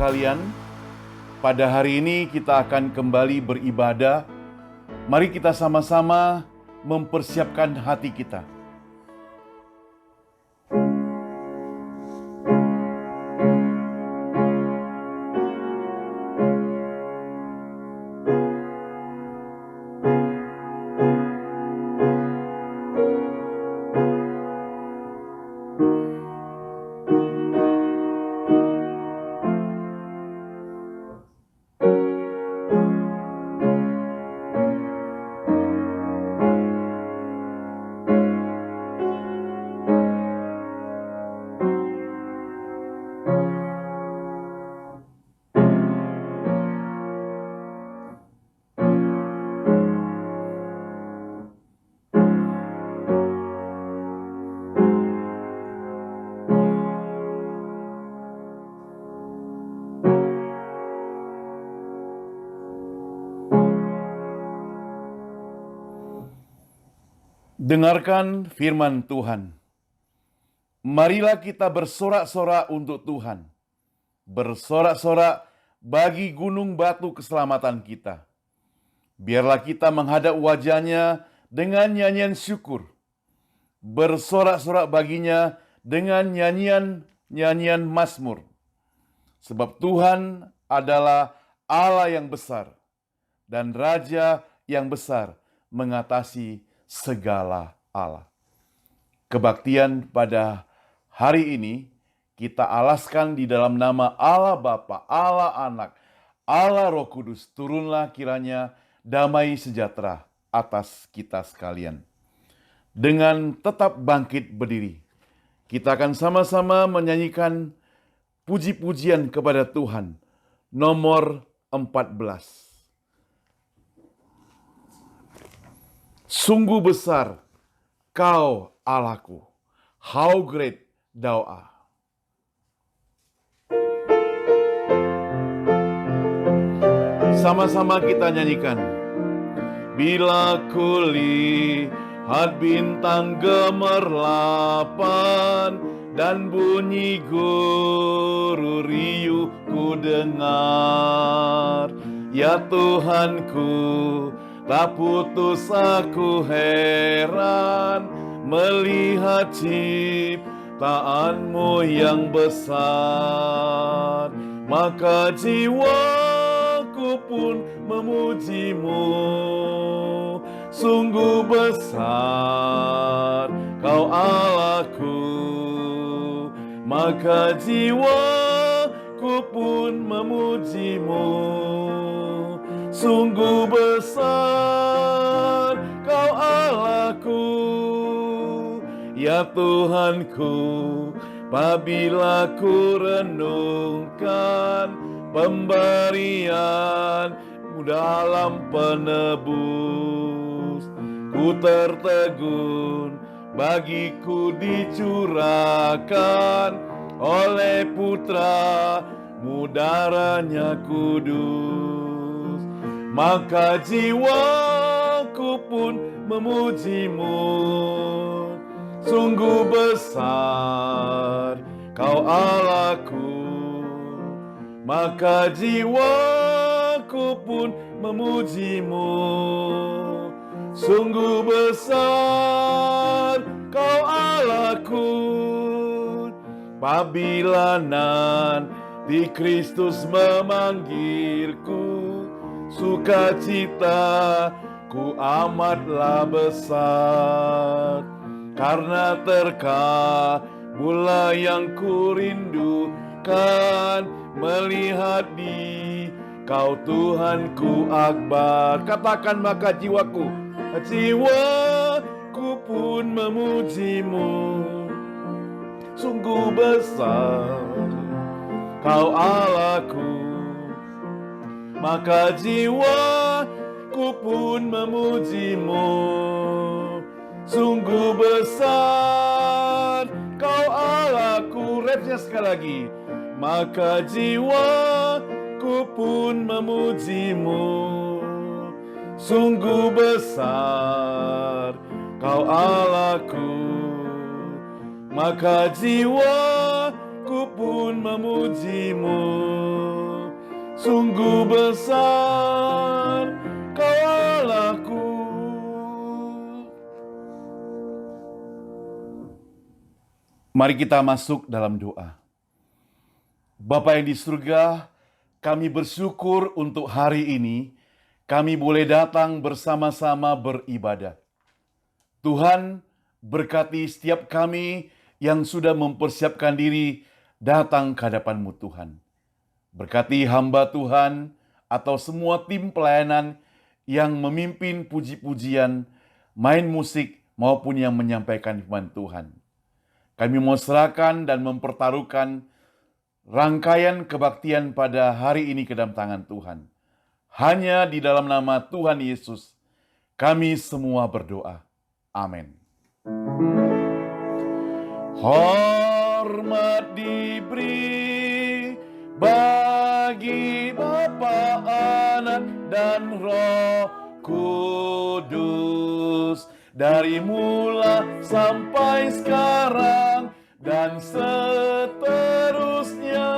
sekalian, pada hari ini kita akan kembali beribadah. Mari kita sama-sama mempersiapkan hati kita. Dengarkan firman Tuhan. Marilah kita bersorak-sorak untuk Tuhan. Bersorak-sorak bagi gunung batu keselamatan kita. Biarlah kita menghadap wajah-Nya dengan nyanyian syukur. Bersorak-sorak baginya dengan nyanyian mazmur. Sebab Tuhan adalah Allah yang besar dan Raja yang besar mengatasi segala Allah. Kebaktian pada hari ini kita alaskan di dalam nama Allah Bapa, Allah Anak, Allah Roh Kudus. Turunlah kiranya damai sejahtera atas kita sekalian. Dengan tetap bangkit berdiri, kita akan sama-sama menyanyikan puji-pujian kepada Tuhan. Nomor 14. Sungguh besar Kau Allahku, how great Thou art. Sama-sama kita nyanyikan. Bila kulihat bintang gemerlapan dan bunyi guru riuh ku dengar, ya Tuhanku, tak putus aku heran melihat ciptaan-Mu yang besar. Maka jiwaku pun memuji-Mu. Sungguh besar Kau Allahku. Maka jiwaku pun memuji-Mu. Sungguh besar Kau Allahku, ya Tuhanku. Apabila ku renungkan pemberian-Mu dalam penebus, ku tertegun bagiku dicurahkan oleh Putra-Mu darah-Nya kudus. Maka jiwaku pun memuji-Mu. Sungguh besar Kau Allahku. Maka jiwaku pun memuji-Mu. Sungguh besar Kau Allahku. Apabila nanti Kristus memanggilku, sukacitaku amatlah besar. Karena terkabullah yang ku rindukan, melihat di Kau Tuhanku akbar. Katakan, maka jiwaku pun memuji-Mu. Sungguh besar Kau Allahku. Maka jiwaku pun memuji-Mu. Sungguh besar Kau Allahku. Refnya sekali lagi. Maka jiwaku pun memuji-Mu. Sungguh besar Kau Allahku. Maka jiwaku pun memuji-Mu. sungguh besar Kau Allahku. Mari kita masuk dalam doa. Bapa yang di surga, kami bersyukur untuk hari ini kami boleh datang bersama-sama beribadah. Tuhan, berkati setiap kami yang sudah mempersiapkan diri datang ke hadapan-Mu Tuhan. Berkati hamba Tuhan atau semua tim pelayanan yang memimpin puji-pujian, main musik maupun yang menyampaikan firman Tuhan. Kami mau serahkan dan mempertaruhkan rangkaian kebaktian pada hari ini ke dalam tangan Tuhan. Hanya di dalam nama Tuhan Yesus, kami semua berdoa. Amin. Hormat diberi bagi Bapa, Anak, dan Roh Kudus, dari mula sampai sekarang dan seterusnya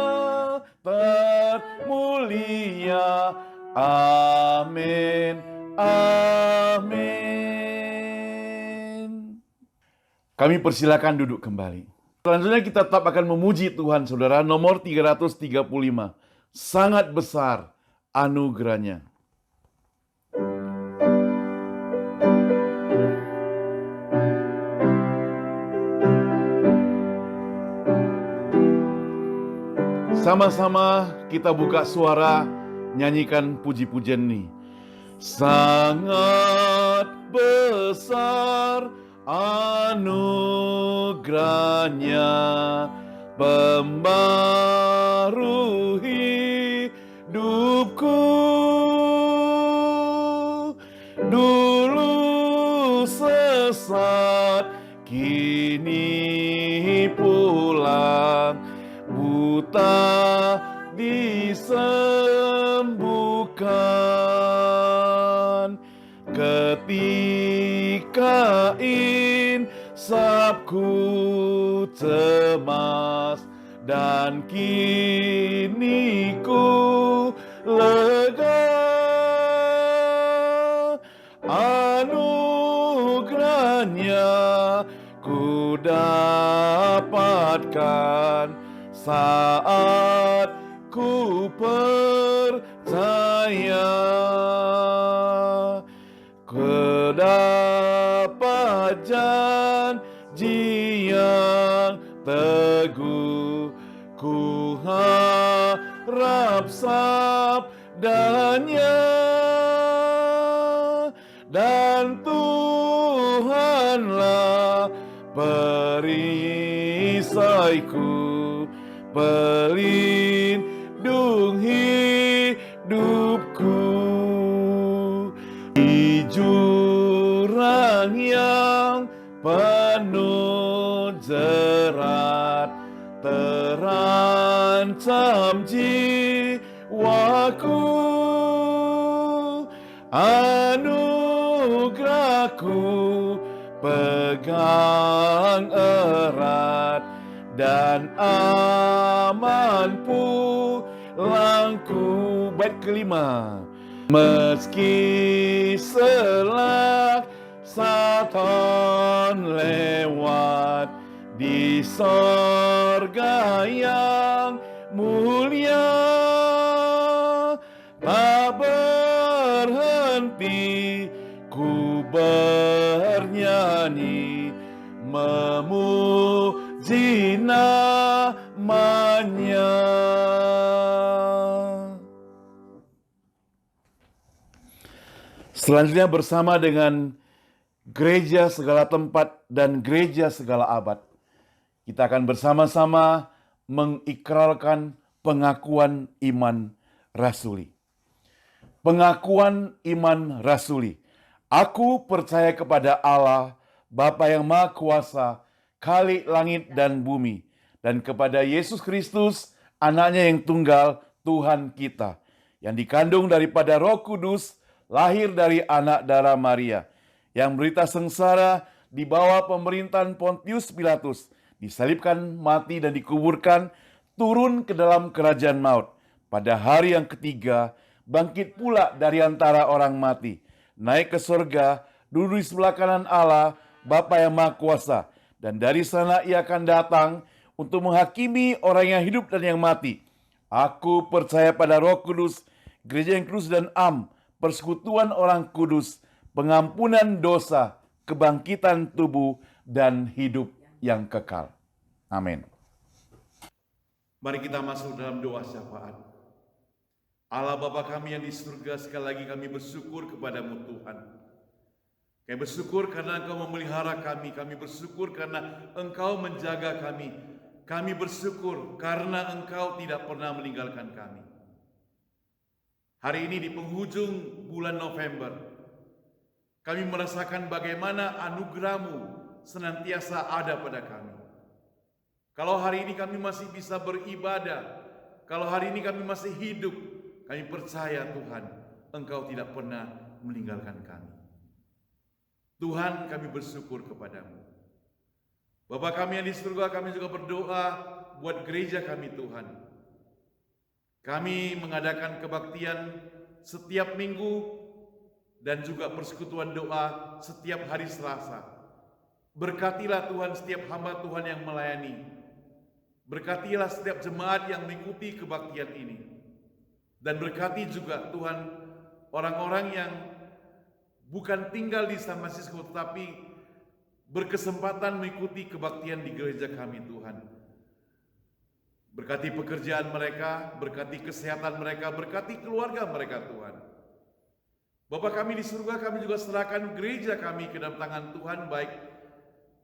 termulia. Amin. Amin. Kami persilakan duduk kembali. Selanjutnya kita tetap akan memuji Tuhan, saudara. Nomor 335. Sangat besar anugerahnya. Sama-sama kita buka suara, nyanyikan puji-pujian ini. Sangat besar anugerahnya, pembaru hidupku. Dulu sesat, kini pulang, buta disembuhkan. Ketika insafku cemas dan kini ku lega, anugerahnya ku dapatkan saat ku percaya. Ku dapat janji yang teguh, ku harap sabdanya, dan Tuhanlah perisaiku, pelindung hidupku. Di jurang yang penuh jerat, terancam jiwaku, anugerahku pegang erat, dan aman pulangku. Bait kelima. Meski selak Satan lewat, di sorga yang mulia tak berhenti ku bernyanyi, memuji namanya. Selanjutnya bersama dengan Gereja Segala Tempat dan Gereja Segala Abad, kita akan bersama-sama mengikrarkan pengakuan iman rasuli. Pengakuan iman rasuli. Aku percaya kepada Allah, Bapa yang Maha Kuasa, Khalik langit dan bumi, dan kepada Yesus Kristus, Anaknya yang tunggal, Tuhan kita, yang dikandung daripada Roh Kudus, lahir dari anak darah Maria, yang berita sengsara di bawah pemerintahan Pontius Pilatus, disalibkan, mati dan dikuburkan, turun ke dalam kerajaan maut. pada hari yang ketiga bangkit pula dari antara orang mati, naik ke surga, duduk di sebelah kanan Allah, Bapa yang Maha Kuasa, dan dari sana ia akan datang untuk menghakimi orang yang hidup dan yang mati. Aku percaya pada Roh Kudus, gereja yang kudus dan persekutuan orang kudus, pengampunan dosa, kebangkitan tubuh, dan hidup yang kekal. Amin. Mari kita masuk dalam doa syafaat. Allah Bapa kami yang di surga, sekali lagi kami bersyukur kepadamu Tuhan. Kami bersyukur karena Engkau memelihara kami bersyukur karena Engkau menjaga kami bersyukur karena Engkau tidak pernah meninggalkan kami. Hari ini di penghujung bulan November, kami merasakan bagaimana anugerah-Mu senantiasa ada pada kami. Kalau hari ini kami masih bisa beribadah, kalau hari ini kami masih hidup, kami percaya Tuhan, Engkau tidak pernah meninggalkan kami. Tuhan, kami bersyukur kepadamu. Bapa kami yang di surga, kami juga berdoa buat gereja kami Tuhan. Kami mengadakan kebaktian setiap minggu dan juga persekutuan doa setiap hari Selasa. Berkatilah Tuhan setiap hamba Tuhan yang melayani. Berkatilah setiap jemaat yang mengikuti kebaktian ini. Dan berkati juga Tuhan orang-orang yang bukan tinggal di San Francisco tetapi berkesempatan mengikuti kebaktian di gereja kami Tuhan. Berkati pekerjaan mereka, berkati kesehatan mereka, berkati keluarga mereka Tuhan. Bapa kami di surga, kami juga serahkan gereja kami ke dalam tangan Tuhan, baik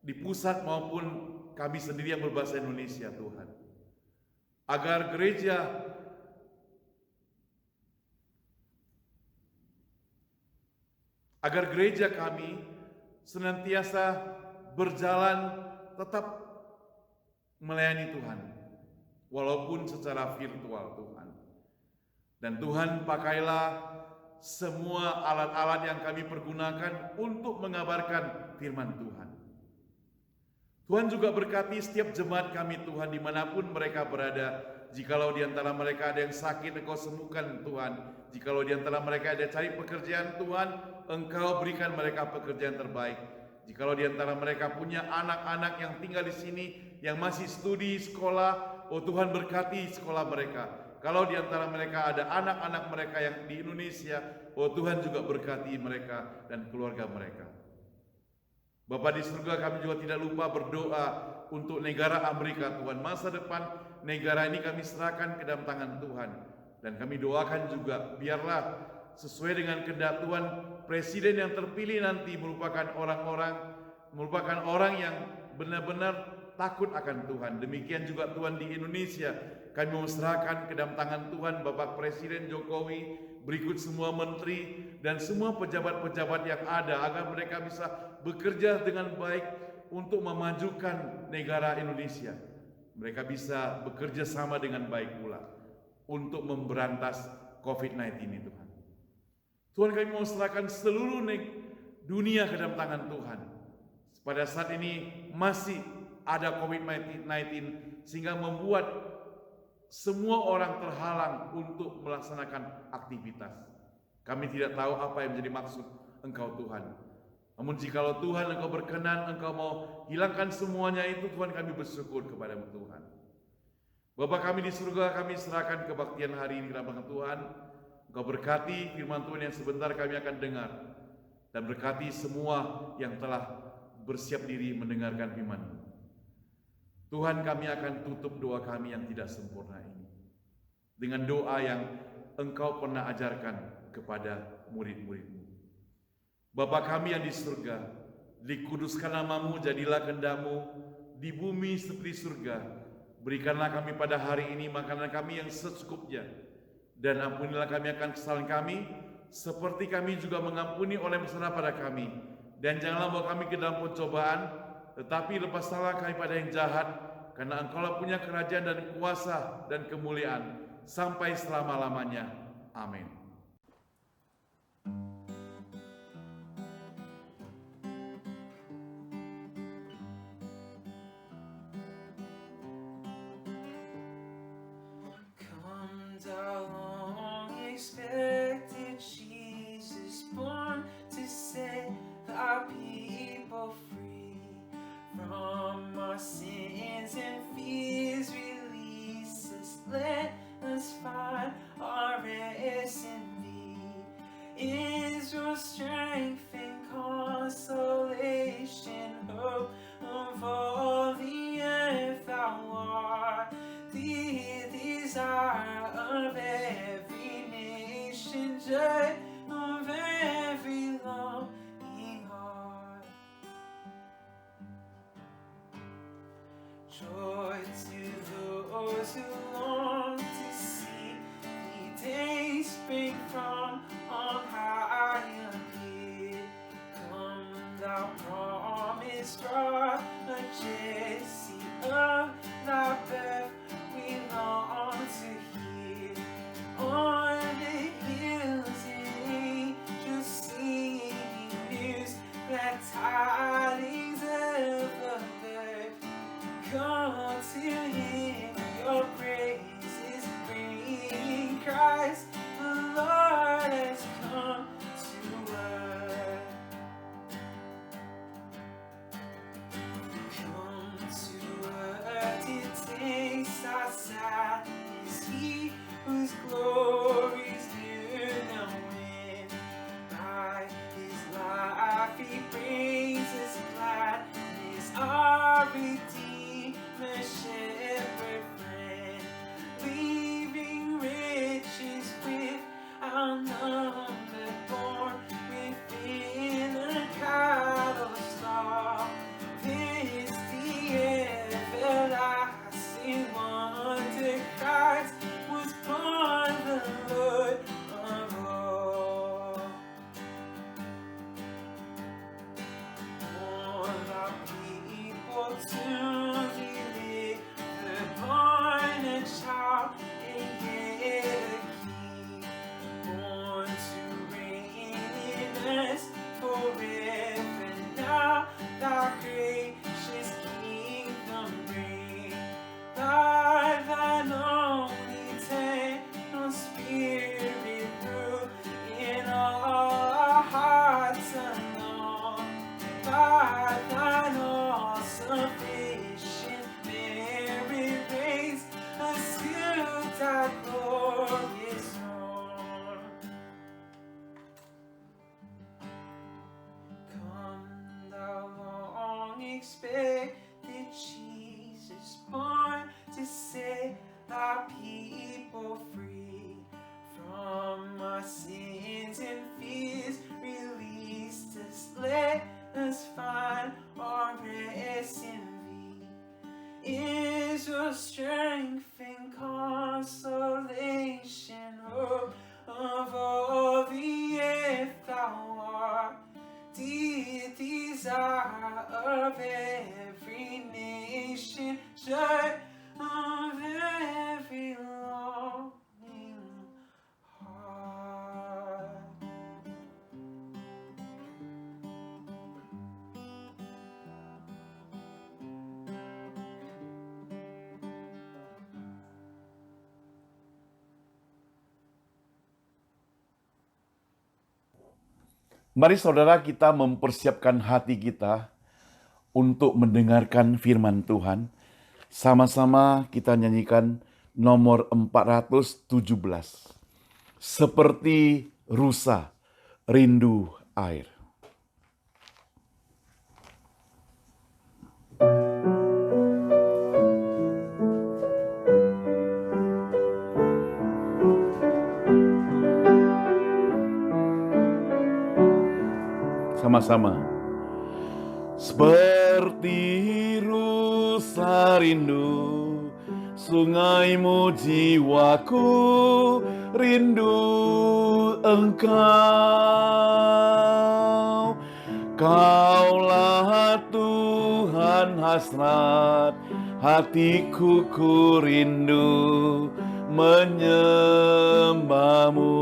di pusat maupun kami sendiri yang berbahasa Indonesia Tuhan. Agar gereja kami senantiasa berjalan tetap melayani Tuhan, walaupun secara virtual Tuhan. Dan Tuhan, pakailah semua alat-alat yang kami pergunakan untuk mengabarkan firman Tuhan. Tuhan juga berkati setiap jemaat kami Tuhan, dimanapun mereka berada. Jikalau di antara mereka ada yang sakit, Engkau sembuhkan Tuhan. Jikalau di antara mereka ada cari pekerjaan Tuhan, Engkau berikan mereka pekerjaan terbaik. Jikalau di antara mereka punya anak-anak yang tinggal di sini, yang masih studi sekolah, oh Tuhan berkati sekolah mereka. Kalau di antara mereka ada anak-anak mereka yang di Indonesia, oh Tuhan juga berkati mereka dan keluarga mereka. Bapa di surga, kami juga tidak lupa berdoa untuk negara Amerika Tuhan. Masa depan negara ini kami serahkan ke dalam tangan Tuhan. Dan kami doakan juga biarlah sesuai dengan kehendak Tuhan, presiden yang terpilih nanti merupakan orang yang benar-benar takut akan Tuhan. Demikian juga Tuhan di Indonesia, kami menyerahkan ke dalam tangan Tuhan Bapak Presiden Jokowi, berikut semua menteri dan semua pejabat-pejabat yang ada, agar mereka bisa bekerja dengan baik untuk memajukan negara Indonesia. Mereka bisa bekerja sama dengan baik pula untuk memberantas COVID-19 ini Tuhan. Tuhan, kami mau serahkan seluruh dunia ke dalam tangan Tuhan. Pada saat ini masih ada COVID-19 sehingga membuat semua orang terhalang untuk melaksanakan aktivitas. Kami tidak tahu apa yang menjadi maksud Engkau Tuhan. Namun jikalau Tuhan Engkau berkenan, Engkau mau hilangkan semuanya itu, Tuhan, kami bersyukur kepada-Mu Tuhan. Bapa kami di surga, kami serahkan kebaktian hari ini ke dalam tangan Tuhan. Engkau berkati firman Tuhan yang sebentar kami akan dengar. Dan berkati semua yang telah bersiap diri mendengarkan firman-Mu. Tuhan, kami akan tutup doa kami yang tidak sempurna ini dengan doa yang Engkau pernah ajarkan kepada murid-murid-Mu. Bapa kami yang di surga, dikuduskan nama-Mu, jadilah kehendak-Mu di bumi seperti surga. Berikanlah kami pada hari ini makanan kami yang secukupnya, dan ampunilah kami akan kesalahan kami, seperti kami juga mengampuni oleh yang bersalah pada kami. Dan janganlah bawa kami ke dalam pencobaan, tetapi lepaskanlah kami pada yang jahat, karena Engkau-lah punya kerajaan dan kuasa dan kemuliaan sampai selama-lamanya. Amin. Come down people free from our sins and fears. Release us, let us find our rest in thee. Is your strength and consolation, hope of all the earth? Thou art the desire of every nation, joy of every longing heart. Joy to those who long to see the day spring from on high appear. Come, thou promised rod of Jesse, of thy birth we long to hear. On the hills angels singing news, glad tidings of the birth. Come to him, your praises bring. Christ the Lord has come to earth. Come to earth to taste our sadness. He whose glories new now win. By his life he brings us gladness. Our Redeemer, shepherd friend, leaving riches without number, born within a cattle stall. This the everlasting wonder, Christ was born, the Lord of all. For the people to deliver, born a child and yet a king, born to reign in us forever. Now thy gracious kingdom bring, by thine own eternal Spirit rule in all our hearts unknown. By thine all-sufficient merit raise us to thy glorious throne. Come, thou long expected Jesus, born to set thy people free from our sins and fears. Released us, let us find our rest in thee. Is your strength and consolation, hope of all the earth? Thou art the desire of every nation, joy of every longing heart. Mari saudara kita mempersiapkan hati kita untuk mendengarkan firman Tuhan. Sama-sama kita nyanyikan nomor 417. Seperti rusa, rindu air. Sama-sama. Seperti rusa rindu, sungaimu jiwaku rindu engkau. Kaulah Tuhan hasrat, hatiku ku rindu menyembahmu.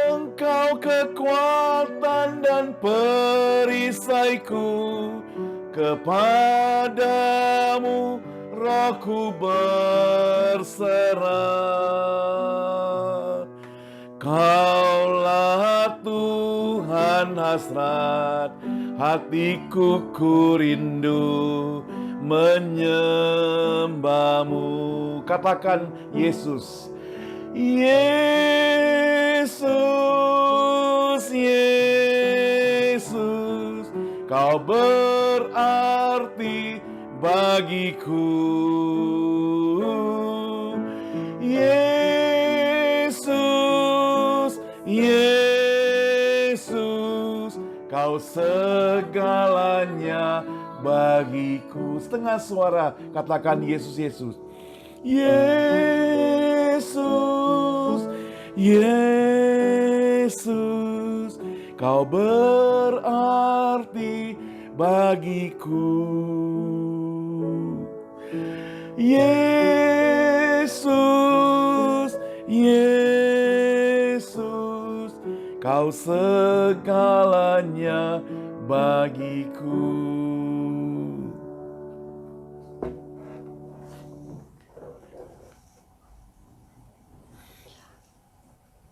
Engkau kekuatan dan perisaiku, kepadamu rohku berserah. Kaulah Tuhan dan hasrat, hatiku ku rindu menyembahmu. Katakan Yesus. Yesus, Yesus, Kau berarti bagiku. Yesus, Yesus, Kau segalanya bagiku. Setengah suara katakan Yesus, Yesus. Yesus, Yesus, Kau berarti bagiku. Yesus, Yesus, Kau segalanya bagiku.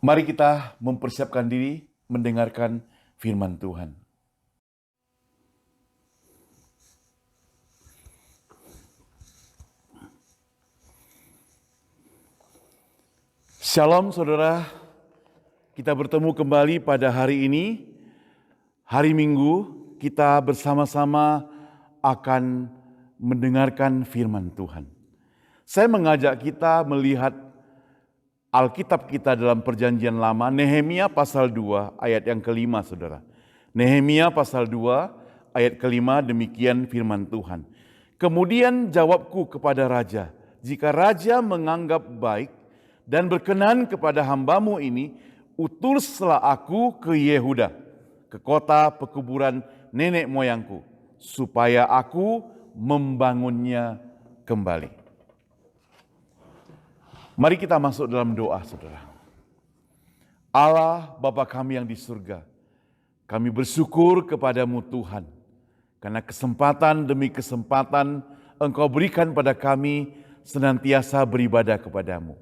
Mari kita mempersiapkan diri mendengarkan firman Tuhan. Shalom saudara, kita bertemu kembali pada hari ini, hari Minggu, kita bersama-sama akan mendengarkan firman Tuhan. Saya mengajak kita melihat Alkitab kita dalam perjanjian lama, Nehemia pasal 2 ayat yang kelima saudara. Nehemia pasal 2 ayat kelima, demikian firman Tuhan. Kemudian jawabku kepada raja, jika raja menganggap baik dan berkenan kepada hambamu ini, utuslah aku ke Yehuda, ke kota pekuburan nenek moyangku, supaya aku membangunnya kembali. Mari kita masuk dalam doa, saudara. Allah Bapa kami yang di surga, kami bersyukur kepadamu Tuhan, karena kesempatan demi kesempatan Engkau berikan pada kami senantiasa beribadah kepadamu.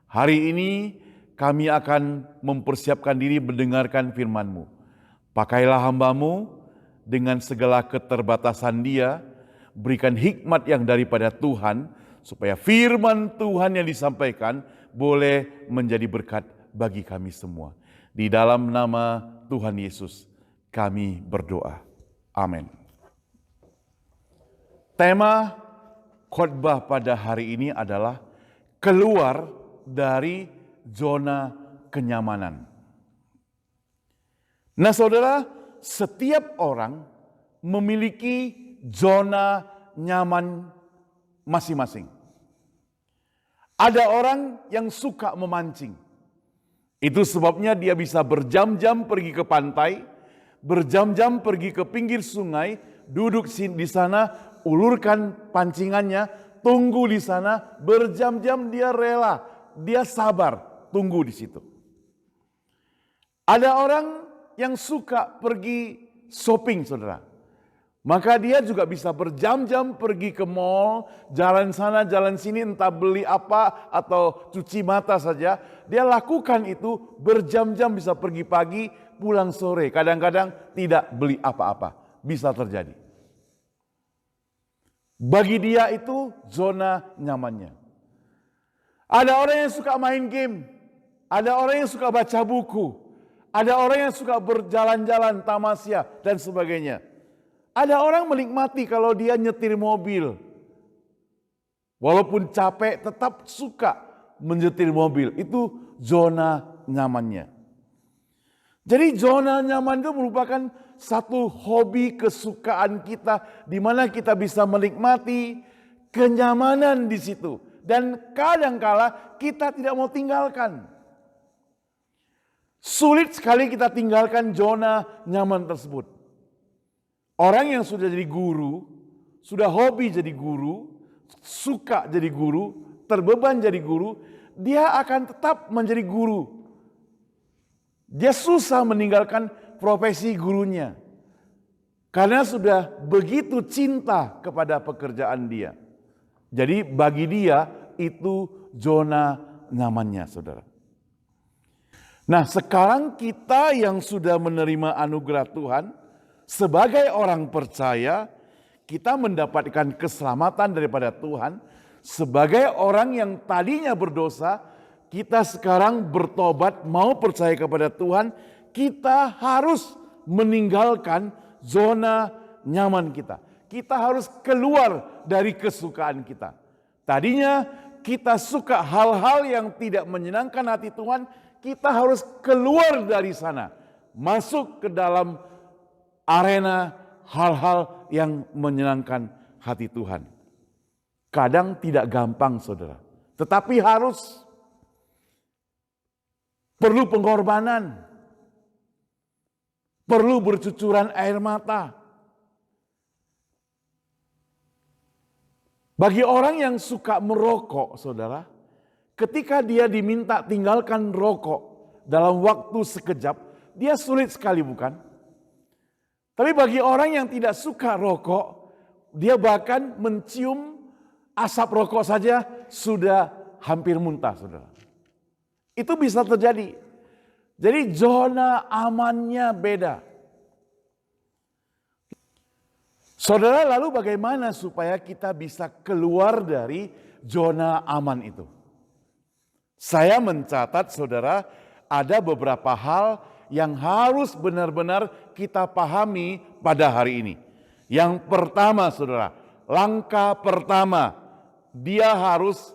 Hari ini kami akan mempersiapkan diri mendengarkan firman-Mu. Pakailah hamba-Mu dengan segala keterbatasan dia, berikan hikmat yang daripada Tuhan, supaya firman Tuhan yang disampaikan boleh menjadi berkat bagi kami semua. Di dalam nama Tuhan Yesus kami berdoa. Amin. Tema khotbah pada hari ini adalah keluar dari zona kenyamanan. Nah saudara, setiap orang memiliki zona nyaman masing-masing. Ada orang yang suka memancing. Itu sebabnya dia bisa berjam-jam pergi ke pantai, berjam-jam pergi ke pinggir sungai, duduk di sana, ulurkan pancingannya, tunggu di sana, berjam-jam dia rela, dia sabar, tunggu di situ. Ada orang yang suka pergi shopping, saudara. Maka dia juga bisa berjam-jam pergi ke mall, jalan sana, jalan sini, entah beli apa atau cuci mata saja. Dia lakukan itu berjam-jam, bisa pergi pagi, pulang sore. Kadang-kadang tidak beli apa-apa, bisa terjadi. Bagi dia itu zona nyamannya. Ada orang yang suka main game, ada orang yang suka baca buku, ada orang yang suka berjalan-jalan, tamasya dan sebagainya. Ada orang menikmati kalau dia nyetir mobil. Walaupun capek tetap suka menyetir mobil. Itu zona nyamannya. Jadi zona nyaman itu merupakan satu hobi kesukaan kita di mana kita bisa menikmati kenyamanan di situ. Dan kadangkala kita tidak mau tinggalkan. Sulit sekali kita tinggalkan zona nyaman tersebut. Orang yang sudah jadi guru, sudah hobi jadi guru, suka jadi guru, terbeban jadi guru, dia akan tetap menjadi guru. Dia susah meninggalkan profesi gurunya. Karena sudah begitu cinta kepada pekerjaan dia. Jadi bagi dia itu zona nyamannya, saudara. Nah, sekarang kita yang sudah menerima anugerah Tuhan, sebagai orang percaya, kita mendapatkan keselamatan daripada Tuhan. Sebagai orang yang tadinya berdosa, kita sekarang bertobat, mau percaya kepada Tuhan, kita harus meninggalkan zona nyaman kita. Kita harus keluar dari kesukaan kita. Tadinya kita suka hal-hal yang tidak menyenangkan hati Tuhan, kita harus keluar dari sana, masuk ke dalam arena hal-hal yang menyenangkan hati Tuhan. Kadang tidak gampang, saudara, tetapi harus perlu pengorbanan, perlu bercucuran air mata. Bagi orang yang suka merokok, saudara, ketika dia diminta tinggalkan rokok dalam waktu sekejap, dia sulit sekali, bukan? Tapi bagi orang yang tidak suka rokok, dia bahkan mencium asap rokok saja sudah hampir muntah, saudara. Itu bisa terjadi. Jadi zona amannya beda. Saudara, lalu bagaimana supaya kita bisa keluar dari zona aman itu? Saya mencatat, saudara, ada beberapa hal yang harus benar-benar kita pahami pada hari ini. Yang pertama, saudara, langkah pertama, dia harus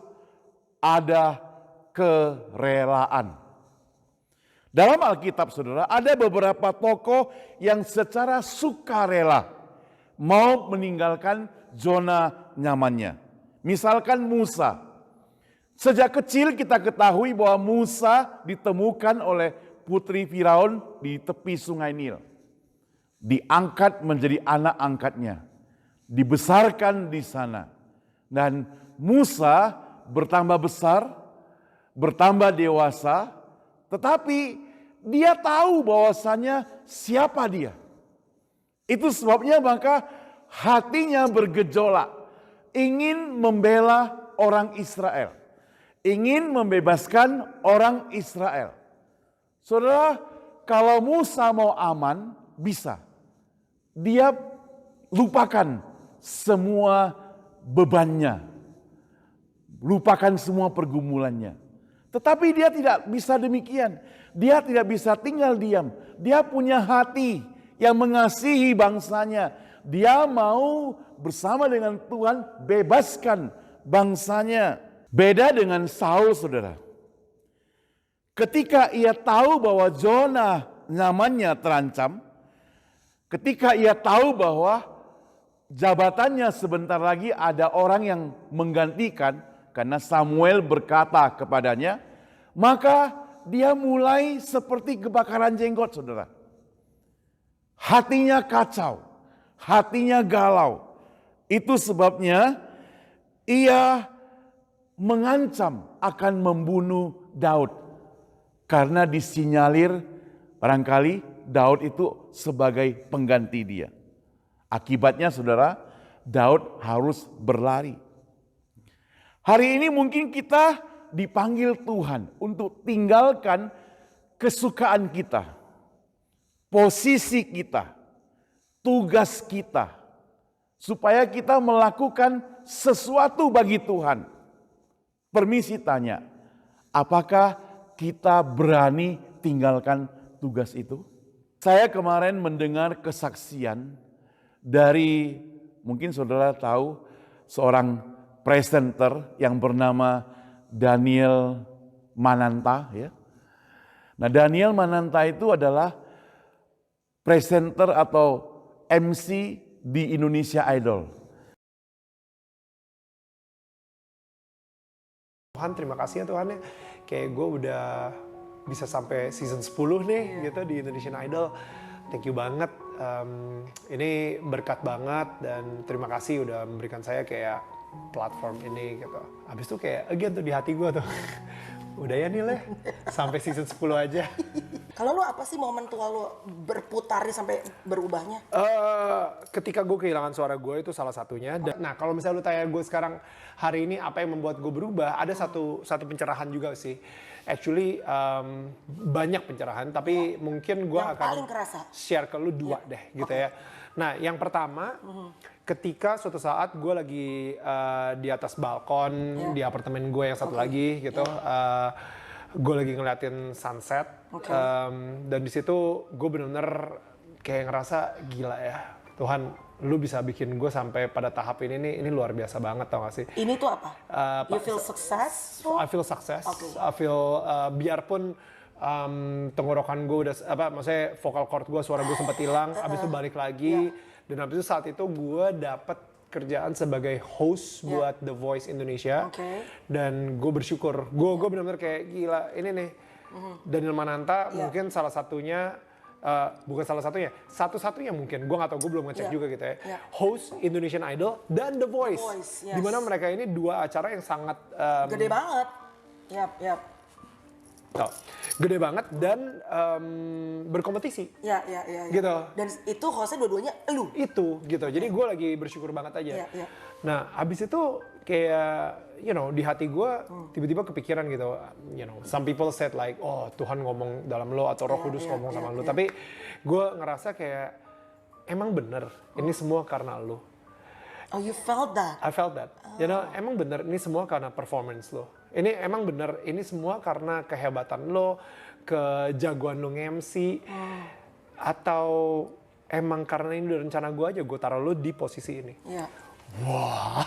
ada kerelaan. Dalam Alkitab, saudara, ada beberapa tokoh yang secara sukarela mau meninggalkan zona nyamannya. Misalkan Musa. Sejak kecil kita ketahui bahwa Musa ditemukan oleh putri Firaun di tepi sungai Nil. Diangkat menjadi anak angkatnya. Dibesarkan di sana. Dan Musa bertambah besar, bertambah dewasa, tetapi dia tahu bahwasanya siapa dia. Itu sebabnya maka hatinya bergejolak, ingin membela orang Israel, ingin membebaskan orang Israel. Saudara, kalau Musa mau aman, bisa. Dia lupakan semua bebannya, lupakan semua pergumulannya. Tetapi dia tidak bisa demikian. Dia tidak bisa tinggal diam. Dia punya hati yang mengasihi bangsanya. Dia mau bersama dengan Tuhan bebaskan bangsanya. Beda dengan Saul, saudara. Ketika ia tahu bahwa zona nyamannya terancam, ketika ia tahu bahwa jabatannya sebentar lagi ada orang yang menggantikan, karena Samuel berkata kepadanya, maka dia mulai seperti kebakaran jenggot, saudara. Hatinya kacau, hatinya galau. Itu sebabnya ia mengancam akan membunuh Daud. Karena disinyalir barangkali Daud itu sebagai pengganti dia. Akibatnya, saudara, Daud harus berlari. Hari ini mungkin kita dipanggil Tuhan untuk tinggalkan kesukaan kita, posisi kita, tugas kita, supaya kita melakukan sesuatu bagi Tuhan. Permisi tanya, apakah kita berani tinggalkan tugas itu? Saya kemarin mendengar kesaksian dari, mungkin saudara tahu, seorang presenter yang bernama Daniel Mananta, ya. Nah, Daniel Mananta itu adalah presenter atau MC di Indonesia Idol. Tuhan, terima kasih ya Tuhan ya. Kayak gue udah bisa sampai season 10 nih gitu di Indonesian Idol. Thank you banget. Ini berkat banget dan terima kasih udah memberikan saya kayak platform ini gitu. Habis itu kayak again tuh di hati gue tuh. Udah ya Nil ya, sampai season 10 aja. Kalau lu apa sih momen tua lu berputarnya sampai berubahnya? Ketika gue kehilangan suara gue itu salah satunya. Nah kalau misalnya lu tanya gue sekarang hari ini apa yang membuat gue berubah, ada satu pencerahan juga sih. Actually banyak pencerahan, tapi mungkin gue Yang akan paling kerasa. share ke lu dua deh gitu ya. Nah yang pertama, ketika suatu saat gue lagi di atas balkon di apartemen gue yang satu lagi gitu. Gue lagi ngeliatin sunset, dan di situ gue bener-bener kayak ngerasa gila ya, Tuhan, lu bisa bikin gue sampai pada tahap ini nih, ini luar biasa banget, tau gak sih? Ini tuh apa? You feel successful? I feel success, Okay. I feel biarpun tenggorokan gue udah maksudnya vocal cord gue, suara gue sempat hilang, abis itu balik lagi, dan abis itu saat itu gue dapet kerjaan sebagai host buat The Voice Indonesia, dan gue bersyukur, gue benar-benar kayak gila ini nih, Daniel Mananta mungkin salah satunya, bukan salah satunya, satu-satunya mungkin, gue nggak tahu, gue belum ngecek juga gitu ya, host Indonesian Idol dan The Voice, dimana mereka ini dua acara yang sangat gede banget, gede banget dan berkompetisi. Ya. Gitu. Dan itu hostnya dua-duanya elu. Itu gitu. Jadi gue lagi bersyukur banget aja. Iya. Nah, abis itu kayak di hati gue tiba-tiba kepikiran gitu. Some people said like, oh Tuhan ngomong dalam lo atau Roh Kudus ngomong sama lo. Tapi gue ngerasa kayak emang bener ini semua karena lo. Oh, you felt that? I felt that. Emang bener ini semua karena performance lo. Ini emang bener ini semua karena kehebatan lo, kejagoan lo nge-MC, atau emang karena ini udah rencana gue aja, gue taruh lo di posisi ini. Iya. Wah,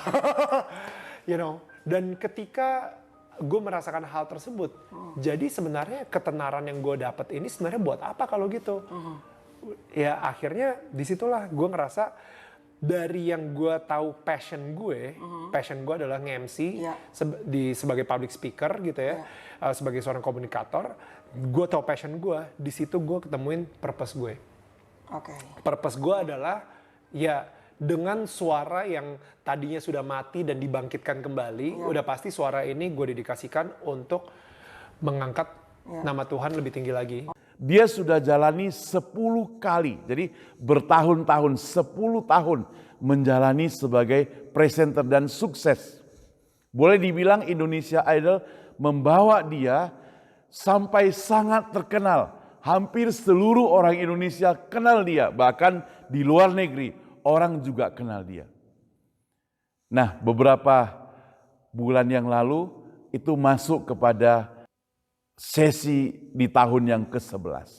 dan ketika gue merasakan hal tersebut, jadi sebenarnya ketenaran yang gue dapet ini sebenarnya buat apa kalau gitu? Ya akhirnya disitulah gue ngerasa dari yang gue tahu passion gue adalah nge-MC sebagai public speaker gitu ya, sebagai seorang komunikator. Gue tahu passion gue, di situ gue ketemuin purpose gue. Purpose gue adalah ya dengan suara yang tadinya sudah mati dan dibangkitkan kembali, udah pasti suara ini gue dedikasikan untuk mengangkat nama Tuhan lebih tinggi lagi. Dia sudah jalani 10 kali, jadi bertahun-tahun, 10 tahun menjalani sebagai presenter dan sukses. Boleh dibilang Indonesia Idol membawa dia sampai sangat terkenal. Hampir seluruh orang Indonesia kenal dia, bahkan di luar negeri orang juga kenal dia. Nah, beberapa bulan yang lalu itu masuk kepada sesi di tahun yang ke-11.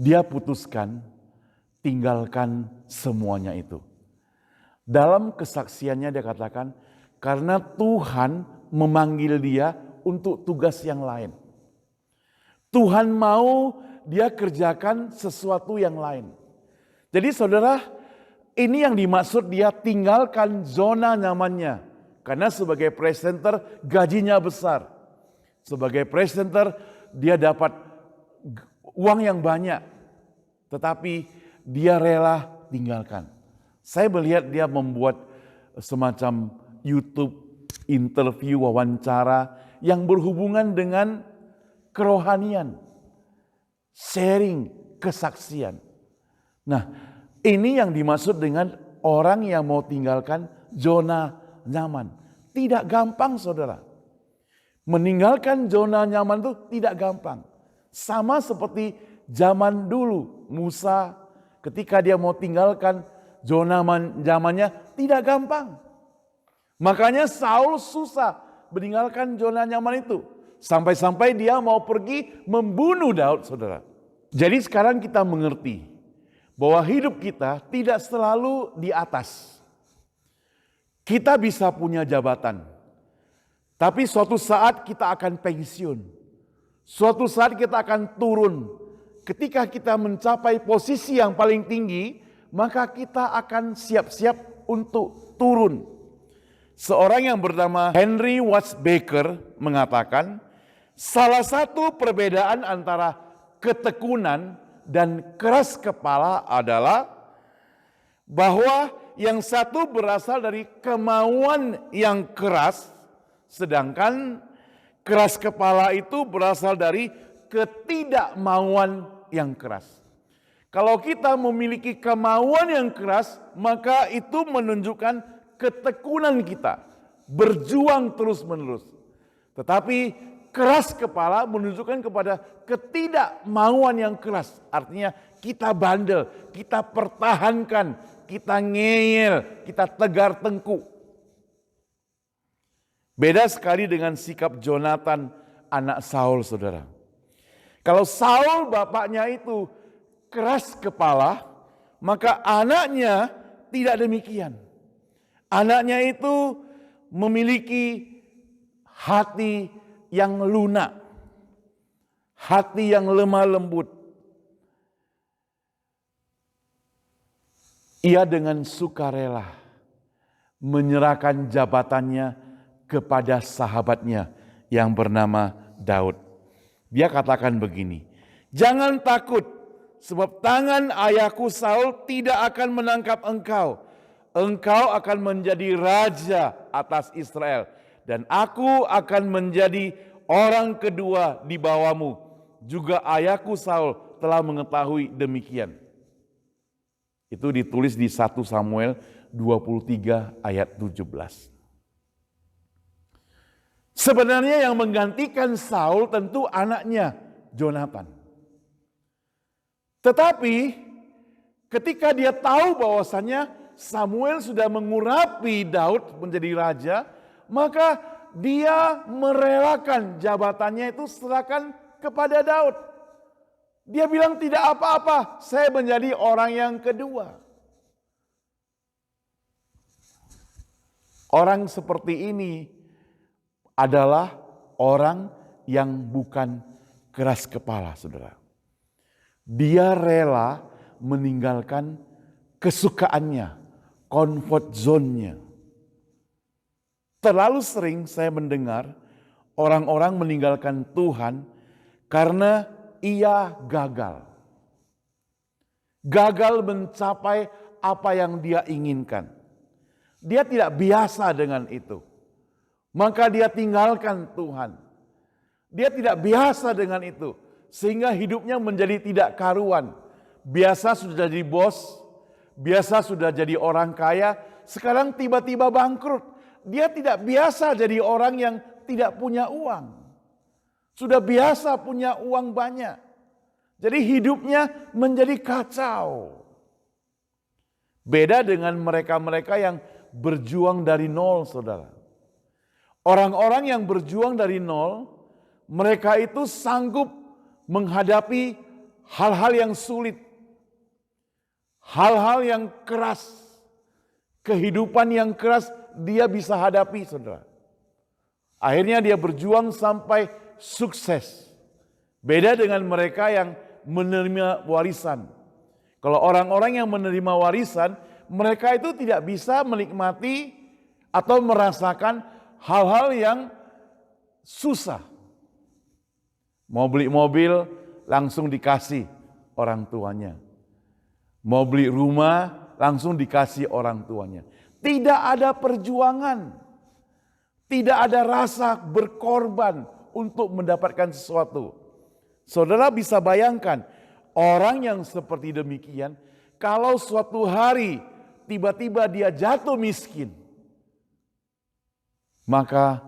Dia putuskan tinggalkan semuanya itu. Dalam kesaksiannya dia katakan, karena Tuhan memanggil dia untuk tugas yang lain. Tuhan mau dia kerjakan sesuatu yang lain. Jadi saudara, ini yang dimaksud dia tinggalkan zona nyamannya. Karena sebagai presenter gajinya besar. Sebagai presenter dia dapat uang yang banyak, tetapi dia rela tinggalkan. Saya melihat dia membuat semacam YouTube interview wawancara yang berhubungan dengan kerohanian, sharing kesaksian. Nah, ini yang dimaksud dengan orang yang mau tinggalkan zona nyaman. Tidak gampang, saudara. Meninggalkan zona nyaman itu tidak gampang. Sama seperti zaman dulu Musa ketika dia mau tinggalkan zona nyamannya tidak gampang. Makanya Saul susah meninggalkan zona nyaman itu. Sampai-sampai dia mau pergi membunuh Daud, saudara. Jadi sekarang kita mengerti bahwa hidup kita tidak selalu di atas. Kita bisa punya jabatan. Tapi suatu saat kita akan pensiun. Suatu saat kita akan turun. Ketika kita mencapai posisi yang paling tinggi, maka kita akan siap-siap untuk turun. Seorang yang bernama Henry Watts Baker mengatakan, salah satu perbedaan antara ketekunan dan keras kepala adalah bahwa yang satu berasal dari kemauan yang keras, sedangkan keras kepala itu berasal dari ketidakmauan yang keras. Kalau kita memiliki kemauan yang keras, maka itu menunjukkan ketekunan kita, berjuang terus-menerus. Tetapi keras kepala menunjukkan kepada ketidakmauan yang keras. Artinya kita bandel, kita pertahankan, kita ngeyel, kita tegar tengkuk. Beda sekali dengan sikap Jonathan anak Saul, saudara. Kalau Saul bapaknya itu keras kepala, maka anaknya tidak demikian. Anaknya itu memiliki hati yang lunak, hati yang lemah lembut. Ia dengan sukarela menyerahkan jabatannya kepada sahabatnya yang bernama Daud. Dia katakan begini, "Jangan takut, sebab tangan ayahku Saul tidak akan menangkap engkau. Engkau akan menjadi raja atas Israel, dan aku akan menjadi orang kedua di bawahmu. Juga ayahku Saul telah mengetahui demikian." Itu ditulis di 1 Samuel 23 ayat 17. Sebenarnya yang menggantikan Saul tentu anaknya Jonathan. Tetapi ketika dia tahu bahwasannya Samuel sudah mengurapi Daud menjadi raja, maka dia merelakan jabatannya itu serahkan kepada Daud. Dia bilang tidak apa-apa, saya menjadi orang yang kedua. Orang seperti ini adalah orang yang bukan keras kepala, saudara. Dia rela meninggalkan kesukaannya, comfort zone-nya. Terlalu sering saya mendengar orang-orang meninggalkan Tuhan karena ia gagal. Gagal mencapai apa yang dia inginkan. Dia tidak biasa dengan itu. Maka dia tinggalkan Tuhan. Dia tidak biasa dengan itu. Sehingga hidupnya menjadi tidak karuan. Biasa sudah jadi bos. Biasa sudah jadi orang kaya. Sekarang tiba-tiba bangkrut. Dia tidak biasa jadi orang yang tidak punya uang. Sudah biasa punya uang banyak. Jadi hidupnya menjadi kacau. Beda dengan mereka-mereka yang berjuang dari nol, saudara. Orang-orang yang berjuang dari nol, mereka itu sanggup menghadapi hal-hal yang sulit, hal-hal yang keras, kehidupan yang keras dia bisa hadapi, saudara. Akhirnya dia berjuang sampai sukses. Beda dengan mereka yang menerima warisan. Kalau orang-orang yang menerima warisan, mereka itu tidak bisa menikmati atau merasakan hal-hal yang susah. Mau beli mobil langsung dikasih orang tuanya. Mau beli rumah langsung dikasih orang tuanya. Tidak ada perjuangan. Tidak ada rasa berkorban untuk mendapatkan sesuatu. Saudara bisa bayangkan orang yang seperti demikian, kalau suatu hari tiba-tiba dia jatuh miskin, maka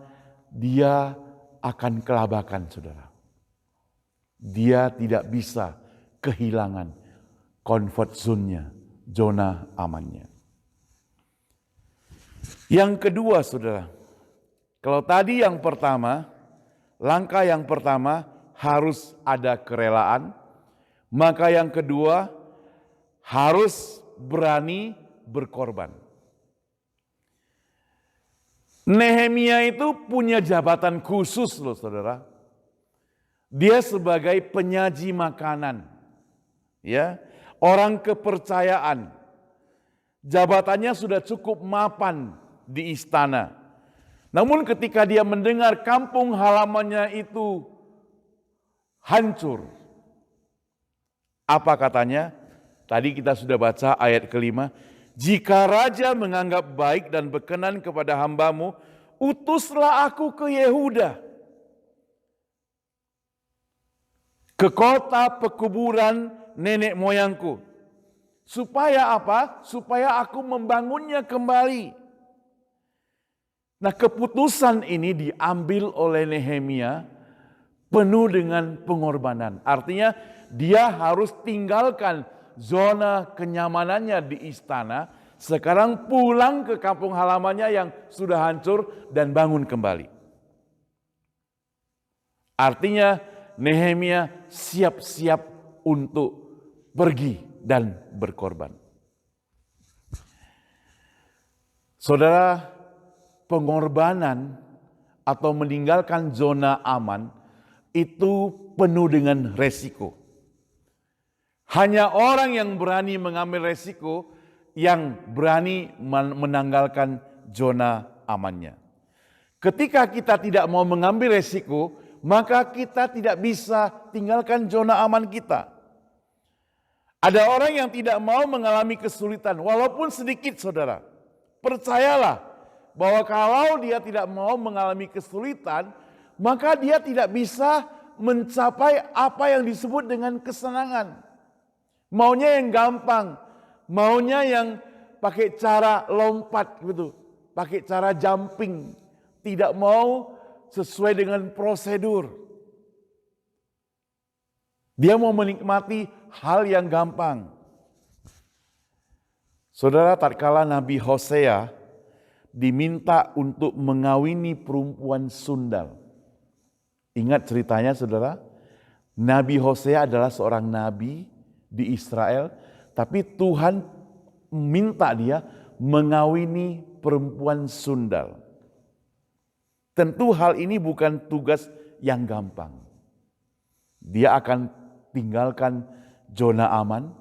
dia akan kelabakan, saudara. Dia tidak bisa kehilangan comfort zone-nya, zona amannya. Yang kedua, saudara, kalau tadi yang pertama, langkah yang pertama harus ada kerelaan, maka yang kedua harus berani berkorban. Nehemia itu punya jabatan khusus loh, saudara. Dia sebagai penyaji makanan, ya, orang kepercayaan. Jabatannya sudah cukup mapan di istana. Namun ketika dia mendengar kampung halamannya itu hancur, apa katanya? Tadi kita sudah baca ayat kelima. Jika raja menganggap baik dan berkenan kepada hambamu, utuslah aku ke Yehuda. ke kota pekuburan nenek moyangku. Supaya apa? Supaya aku membangunnya kembali. Nah, keputusan ini diambil oleh Nehemia penuh dengan pengorbanan. Artinya dia harus tinggalkan zona kenyamanannya di istana, sekarang pulang ke kampung halamannya yang sudah hancur dan bangun kembali. Artinya Nehemia siap-siap untuk pergi dan berkorban. Saudara, pengorbanan atau meninggalkan zona aman itu penuh dengan resiko. Hanya orang yang berani mengambil resiko yang berani menanggalkan zona amannya. Ketika kita tidak mau mengambil resiko, maka kita tidak bisa tinggalkan zona aman kita. Ada orang yang tidak mau mengalami kesulitan, walaupun sedikit, saudara. Percayalah bahwa kalau dia tidak mau mengalami kesulitan, maka dia tidak bisa mencapai apa yang disebut dengan kesenangan. Maunya yang gampang, maunya yang pakai cara lompat gitu, pakai cara jumping, tidak mau sesuai dengan prosedur. Dia mau menikmati hal yang gampang. Saudara, tatkala Nabi Hosea diminta untuk mengawini perempuan sundal. Ingat ceritanya, saudara? Nabi Hosea adalah seorang nabi di Israel, tapi Tuhan minta dia mengawini perempuan sundal. Tentu hal ini bukan tugas yang gampang. Dia akan tinggalkan zona aman,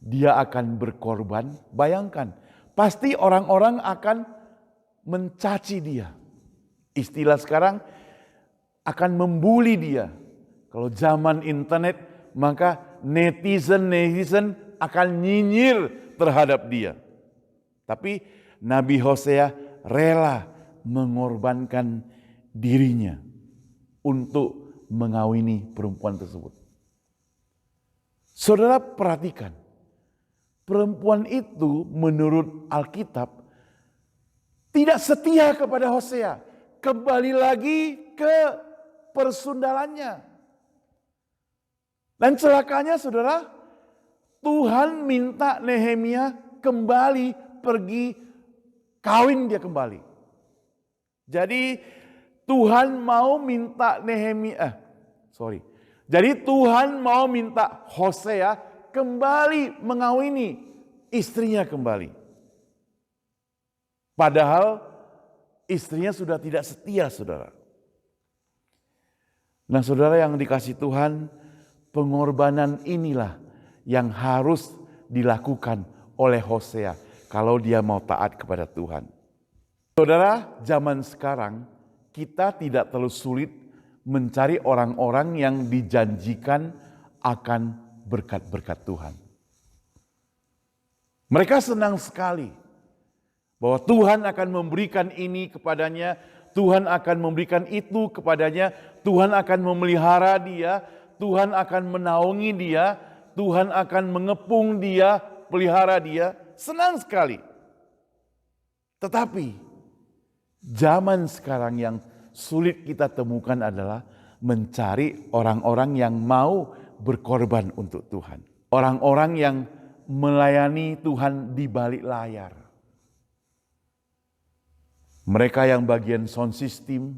dia akan berkorban. Bayangkan, pasti orang-orang akan mencaci dia. Istilah sekarang akan membuli dia. Kalau zaman internet, maka netizen akan nyinyir terhadap dia. Tapi Nabi Hosea rela mengorbankan dirinya untuk mengawini perempuan tersebut. Saudara, perhatikan, perempuan itu menurut Alkitab tidak setia kepada Hosea, kembali lagi ke persundalannya. Dan celakanya, saudara, Tuhan minta Nehemia kembali pergi kawin dia kembali. Jadi Tuhan mau minta Jadi Tuhan mau minta Hosea kembali mengawini istrinya kembali. Padahal istrinya sudah tidak setia, saudara. Nah, saudara yang dikasih Tuhan, pengorbanan inilah yang harus dilakukan oleh Hosea kalau dia mau taat kepada Tuhan. Saudara, zaman sekarang kita tidak terlalu sulit mencari orang-orang yang dijanjikan akan berkat-berkat Tuhan. Mereka senang sekali bahwa Tuhan akan memberikan ini kepadanya, Tuhan akan memberikan itu kepadanya, Tuhan akan memelihara dia, Tuhan akan menaungi dia, Tuhan akan mengepung dia, pelihara dia. Senang sekali. Tetapi zaman sekarang yang sulit kita temukan adalah mencari orang-orang yang mau berkorban untuk Tuhan. Orang-orang yang melayani Tuhan di balik layar. Mereka yang bagian sound system,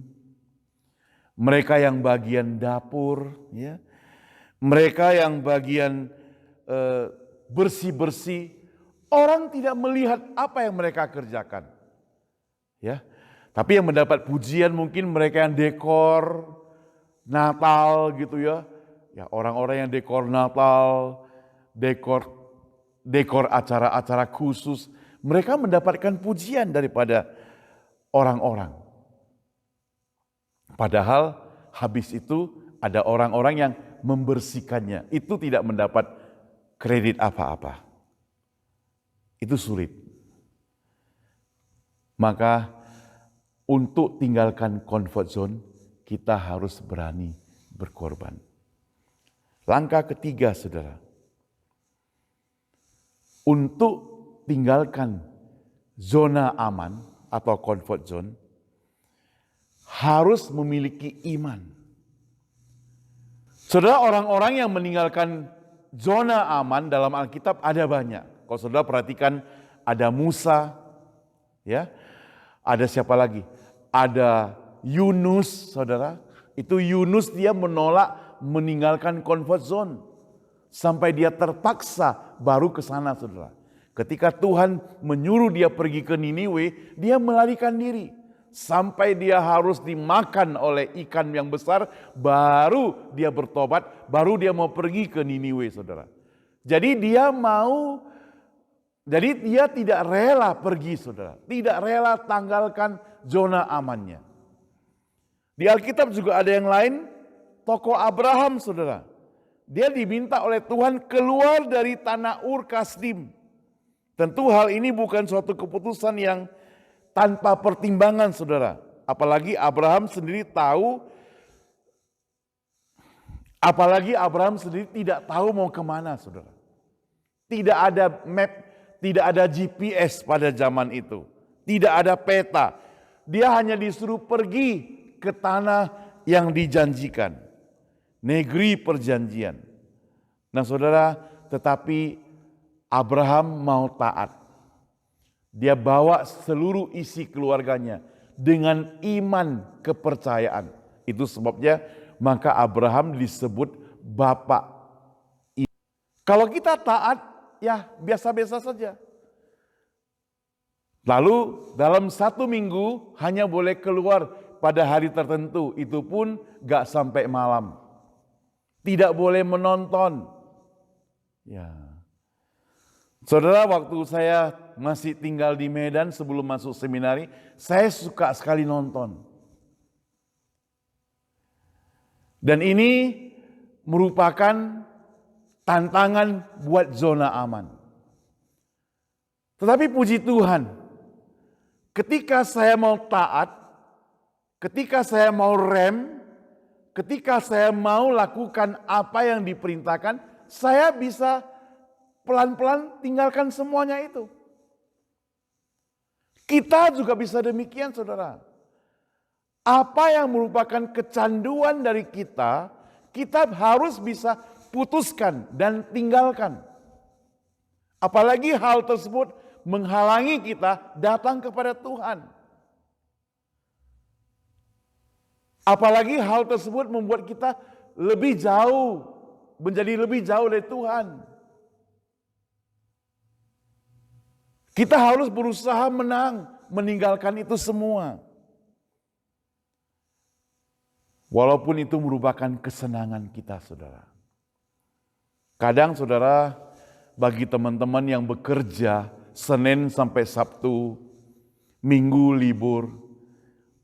mereka yang bagian dapur, ya, mereka yang bagian bersih-bersih. Orang tidak melihat apa yang mereka kerjakan, ya. Tapi yang mendapat pujian mungkin mereka yang dekor Natal gitu ya. Ya, orang-orang yang dekor Natal, dekor acara-acara khusus, mereka mendapatkan pujian daripada orang-orang. Padahal habis itu ada orang-orang yang membersihkannya. Itu tidak mendapat kredit apa-apa. Itu sulit. Maka untuk tinggalkan comfort zone, kita harus berani berkorban. Langkah ketiga, saudara, untuk tinggalkan zona aman atau comfort zone, harus memiliki iman. Saudara, orang-orang yang meninggalkan zona aman dalam Alkitab ada banyak. Kalau saudara perhatikan, ada Musa, ya, ada siapa lagi? Ada Yunus, saudara. Itu Yunus, dia menolak meninggalkan comfort zone sampai dia terpaksa baru ke sana, saudara. Ketika Tuhan menyuruh dia pergi ke Niniwe, dia melarikan diri sampai dia harus dimakan oleh ikan yang besar, baru dia bertobat, baru dia mau pergi ke Niniwe, saudara. Jadi dia tidak rela pergi, saudara. Tidak rela tanggalkan zona amannya. Di Alkitab juga ada yang lain, tokoh Abraham, saudara. Dia diminta oleh Tuhan keluar dari tanah Ur Kasdim. Tentu hal ini bukan suatu keputusan yang tanpa pertimbangan, saudara. Apalagi Abraham sendiri tidak tahu mau kemana, saudara. Tidak ada map, tidak ada GPS pada zaman itu. Tidak ada peta. Dia hanya disuruh pergi ke tanah yang dijanjikan. Negeri perjanjian. Nah, saudara, tetapi Abraham mau taat. Dia bawa seluruh isi keluarganya dengan iman kepercayaan. Itu sebabnya maka Abraham disebut bapak iman. Kalau kita taat, ya biasa-biasa saja. Lalu dalam 1 minggu hanya boleh keluar pada hari tertentu, itu pun gak sampai malam. Tidak boleh menonton. Ya. Saudara, waktu saya masih tinggal di Medan sebelum masuk seminari, saya suka sekali nonton. Dan ini merupakan tantangan buat zona aman. Tetapi puji Tuhan, ketika saya mau taat, ketika saya mau rem, ketika saya mau lakukan apa yang diperintahkan, saya bisa pelan-pelan tinggalkan semuanya itu. Kita juga bisa demikian, saudara. Apa yang merupakan kecanduan dari kita, kita harus bisa putuskan dan tinggalkan. Apalagi hal tersebut menghalangi kita datang kepada Tuhan. Apalagi hal tersebut membuat kita lebih jauh, menjadi lebih jauh dari Tuhan. Kita harus berusaha meninggalkan itu semua. Walaupun itu merupakan kesenangan kita, saudara. Kadang, saudara, bagi teman-teman yang bekerja Senin sampai Sabtu, Minggu libur,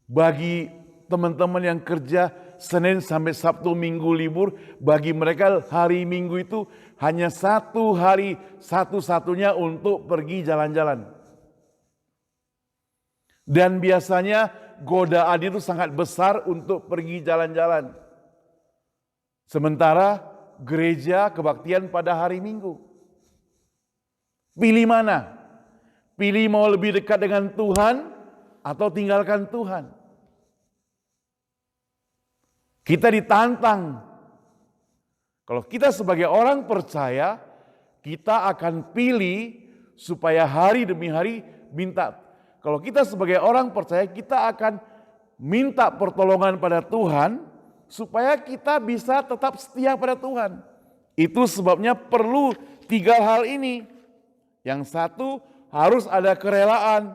bagi teman-teman yang kerja Senin sampai Sabtu, Minggu libur, bagi mereka hari Minggu itu hanya satu hari satu-satunya untuk pergi jalan-jalan. Dan biasanya godaan itu sangat besar untuk pergi jalan-jalan. Sementara gereja kebaktian pada hari Minggu. Pilih mana? Pilih mau lebih dekat dengan Tuhan atau tinggalkan Tuhan? Kita ditantang. Kalau kita sebagai orang percaya, kita akan pilih supaya hari demi hari minta. Kalau kita sebagai orang percaya, kita akan minta pertolongan pada Tuhan supaya kita bisa tetap setia pada Tuhan. Itu sebabnya perlu 3 hal ini. Yang satu, harus ada kerelaan.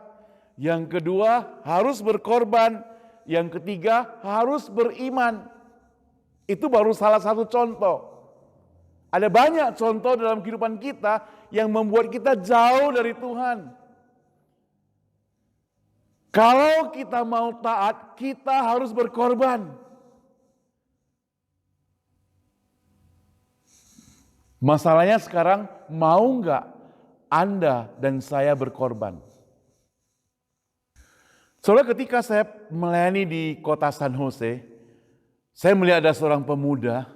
Yang kedua, harus berkorban. Yang ketiga, harus beriman. Itu baru salah satu contoh. Ada banyak contoh dalam kehidupan kita yang membuat kita jauh dari Tuhan. Kalau kita mau taat, kita harus berkorban. Masalahnya sekarang, mau nggak Anda dan saya berkorban? Soalnya ketika saya melayani di kota San Jose, saya melihat ada seorang pemuda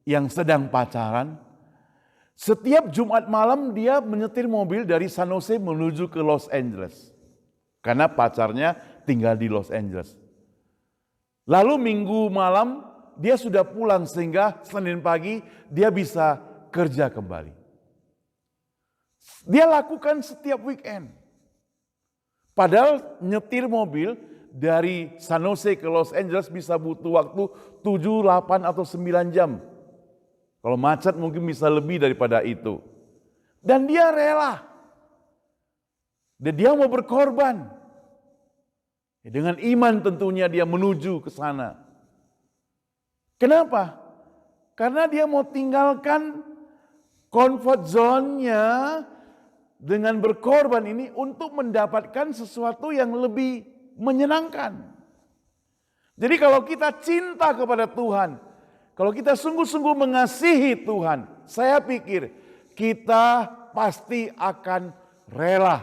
yang sedang pacaran. Setiap Jumat malam dia menyetir mobil dari San Jose menuju ke Los Angeles. Karena pacarnya tinggal di Los Angeles. Lalu Minggu malam dia sudah pulang sehingga Senin pagi dia bisa kerja kembali. Dia lakukan setiap weekend. Padahal nyetir mobil dari San Jose ke Los Angeles bisa butuh waktu 7, 8, atau 9 jam. Kalau macet mungkin bisa lebih daripada itu. Dan dia rela. Dan dia mau berkorban. Dengan iman tentunya dia menuju ke sana. Kenapa? Karena dia mau tinggalkan comfort zone-nya dengan berkorban ini untuk mendapatkan sesuatu yang lebih menyenangkan. Jadi kalau kita cinta kepada Tuhan, kalau kita sungguh-sungguh mengasihi Tuhan, saya pikir kita pasti akan rela.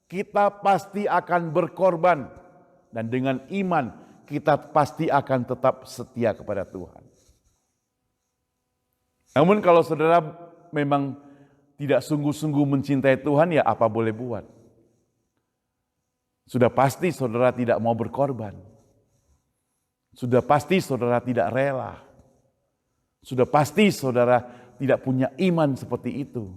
Kita pasti akan berkorban. Dan dengan iman kita pasti akan tetap setia kepada Tuhan. Namun kalau saudara memang tidak sungguh-sungguh mencintai Tuhan, ya apa boleh buat. Sudah pasti saudara tidak mau berkorban. Sudah pasti saudara tidak rela. Sudah pasti saudara tidak punya iman seperti itu.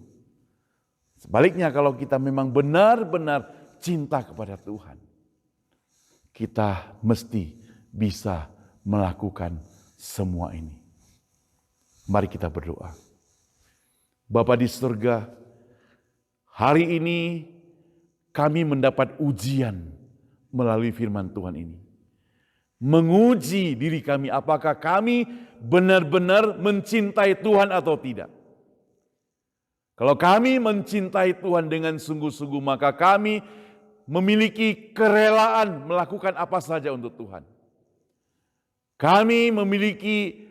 Sebaliknya kalau kita memang benar-benar cinta kepada Tuhan, kita mesti bisa melakukan semua ini. Mari kita berdoa. Bapa di surga, hari ini kami mendapat ujian melalui firman Tuhan ini. Menguji diri kami apakah kami benar-benar mencintai Tuhan atau tidak. Kalau kami mencintai Tuhan dengan sungguh-sungguh, maka kami memiliki kerelaan melakukan apa saja untuk Tuhan. Kami memiliki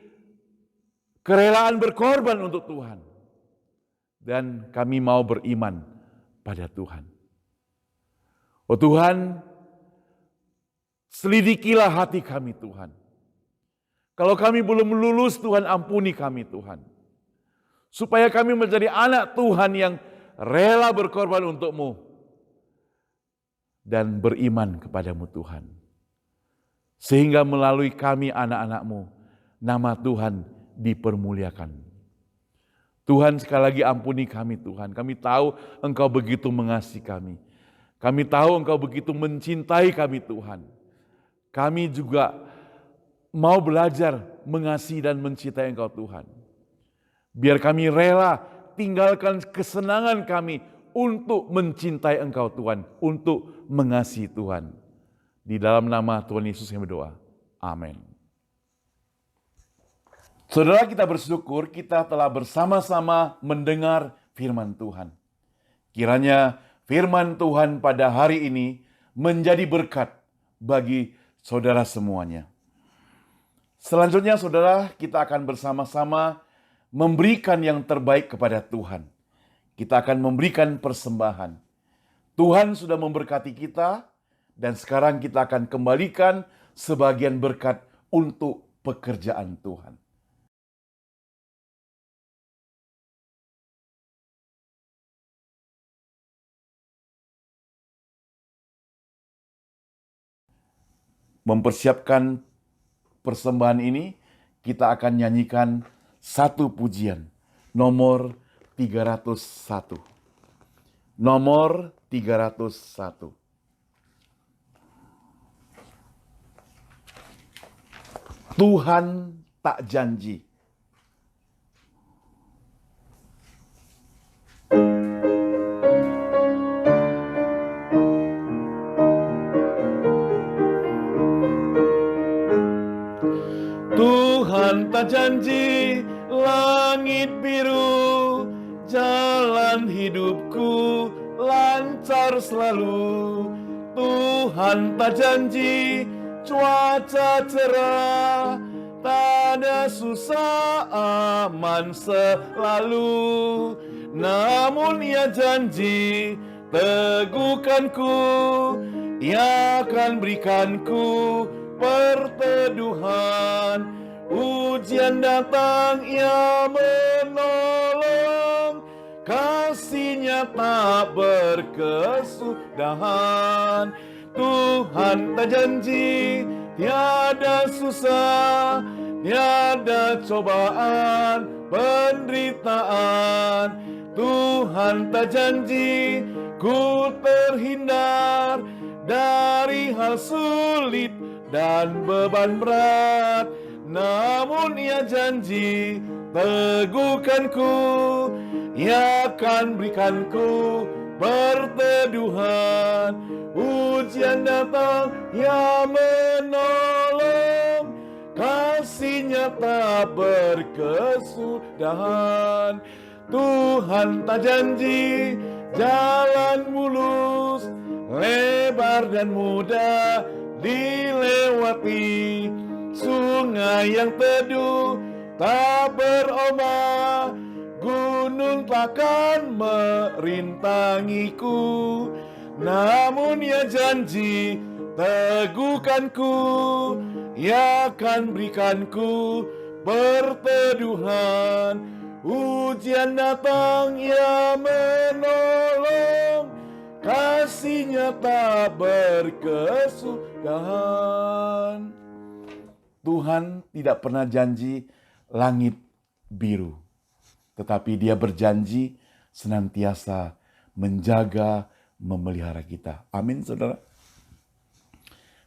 kerelaan berkorban untuk Tuhan. Dan kami mau beriman pada Tuhan. Oh Tuhan, selidikilah hati kami Tuhan. Kalau kami belum lulus, Tuhan ampuni kami Tuhan. Supaya kami menjadi anak Tuhan yang rela berkorban untuk-Mu. Dan beriman kepadamu Tuhan. Sehingga melalui kami anak-anak-Mu, nama Tuhan dipermuliakan. Tuhan sekali lagi ampuni kami Tuhan. Kami tahu Engkau begitu mengasihi kami. Kami tahu Engkau begitu mencintai kami Tuhan. Kami juga mau belajar mengasihi dan mencintai Engkau Tuhan. Biar kami rela tinggalkan kesenangan kami untuk mencintai Engkau Tuhan, untuk mengasihi Tuhan. Di dalam nama Tuhan Yesus kami berdoa. Amin. Saudara, kita bersyukur kita telah bersama-sama mendengar firman Tuhan. Kiranya firman Tuhan pada hari ini menjadi berkat bagi saudara semuanya. Selanjutnya saudara, kita akan bersama-sama memberikan yang terbaik kepada Tuhan. Kita akan memberikan persembahan. Tuhan sudah memberkati kita dan sekarang kita akan kembalikan sebagian berkat untuk pekerjaan Tuhan. Mempersiapkan persembahan ini, kita akan nyanyikan satu pujian, nomor 301. Nomor 301. Tuhan tak janji. Tuhan tak janji langit biru, jalan hidupku lancar selalu. Tuhan tak janji cuaca cerah, tak ada susah aman selalu. Namun Ia janji teguhkanku, Ia akan berikanku perteduhan Ujian datang, Ia menolong. Kasih-Nya tak berkesudahan. Tuhan tak janji tiada susah, tiada cobaan, penderitaan. Tuhan tak janji ku terhindar dari hal sulit dan beban berat. Namun Ia janji teguhkanku, Ia akan berikanku perteduhan. Ujian datang, Ia menolong. Kasih-Nya tak berkesudahan. Tuhan tak janji jalan mulus, lebar dan mudah dilewati. Sungai yang teduh tak berombak, gunung takkan merintangiku. Namun Ia janji teguhkanku, Ia akan berikanku perteduhan. Ujian datang, Ia menolong. Kasih-Nya tak berkesudahan. Tuhan tidak pernah janji langit biru, tetapi Dia berjanji senantiasa menjaga, memelihara kita. Amin, saudara.